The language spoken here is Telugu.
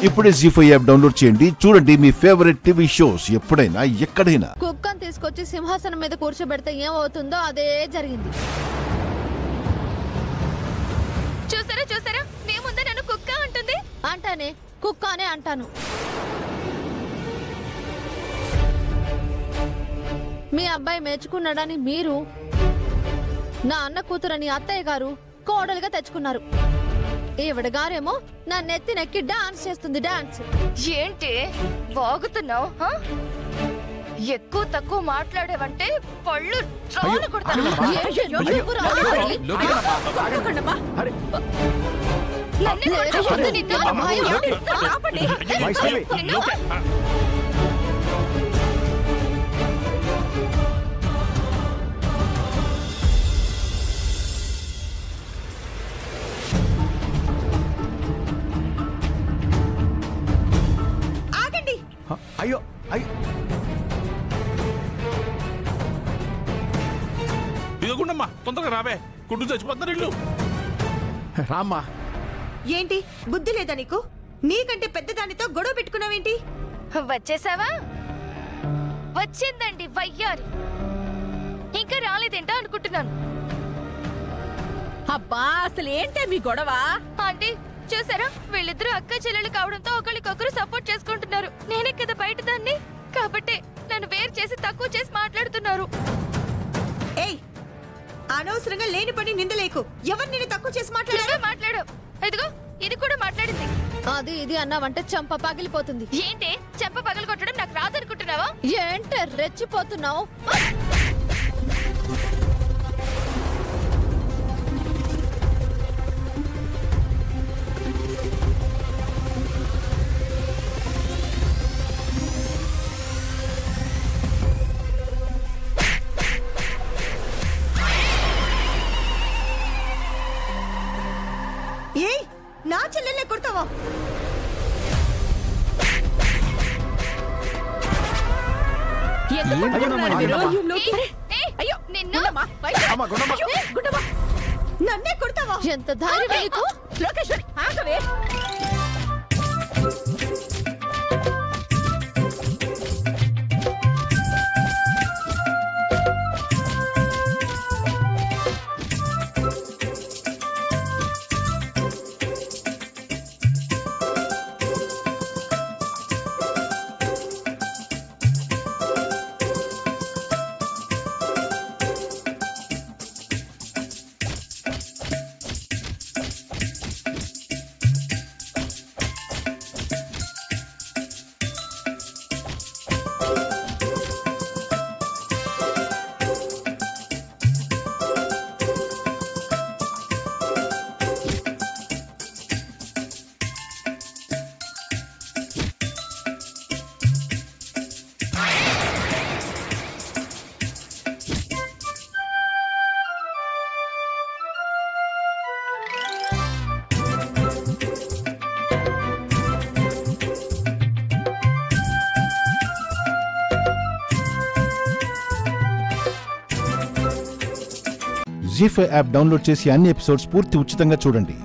ఇప్పుడే జీ5 యాప్ డౌన్లోడ్ చేయండి. చూడండి మీ ఫేవరెట్ టీవీ షోస్ ఎప్పుడైనా ఎక్కడైనా. కుక్కను తీసుకొచ్చి సింహాసనం మీద కూర్చోబెడితే ఏమవుతుందో అదే జరిగింది. చూసారా చూసారా, నీ ముందే నన్ను కుక్క అంటుంది. అంటానే కుక్క అనే అంటాను. మీ అబ్బాయి మెచ్చుకున్నాడని మీరు, నా అన్న కూతురని అత్తయ్య గారు కోడలుగా తెచ్చుకున్నారు. ఈవిడ గారేమో నా నెత్తి నెక్కి డాన్స్ చేస్తుంది. డాన్స్ ఏంటి వాగుతున్నావు? ఎక్కువ తక్కువ మాట్లాడేవంటే పళ్ళు రాళ్ళు కొడతాను. అయ్యో అయ్యో, ఇదిగోండమ్మా, తొందరగా రావే, కుట్టు చచ్చిపోతున్నారు ఇల్లు. రామ్మా. ఏంటి బుద్ధి లేదా నీకు? నీకంటే పెద్దదానితో గొడవ పెట్టుకున్నావేంటి? వచ్చేసావా? వచ్చిందండి వయ్యారి. ఇంకా రాలేదేంటా అనుకుంటున్నాను. అబ్బా, అసలు ఏంటే మీ గొడవ? ఆంటీ చూసారా, వీళ్ళిద్దరూ అక్క చెల్లెలు కావడంతో ఒకరికొకరు సపోర్ట్ చేసుకుంటున్నారు. నేనే కదా బయట దాన్ని, కాబట్టి నన్ను వేరు చేసి తక్కువ చేసి మాట్లాడుతున్నారు. ఏయ్, అనవసరంగా లేని పని నిందలేకు. ఎవరు నిన్ను తక్కువ చేసి మాట్లాడావు? ఇదిగో ఇది కూడా మాట్లాడింది. అది ఇది అన్నావంటే చెంప పగిలిపోతుంది. ఏంటి చెంప పగలు కొట్టడం నాకు రాదనుకుంటున్నావా? ఏంటే రెచ్చిపోతున్నావు? ఏయ్, నా చెల్లెల్నే కొడతావా? నన్నే కొడతావా? ఎంత ధైర్యం నీకు? లోకేశ్వరి ఆగవే. జీ5 యాప్ డౌన్లోడ్ చేసి అన్ని ఎపిసోడ్స్ పూర్తి ఉచితంగా చూడండి.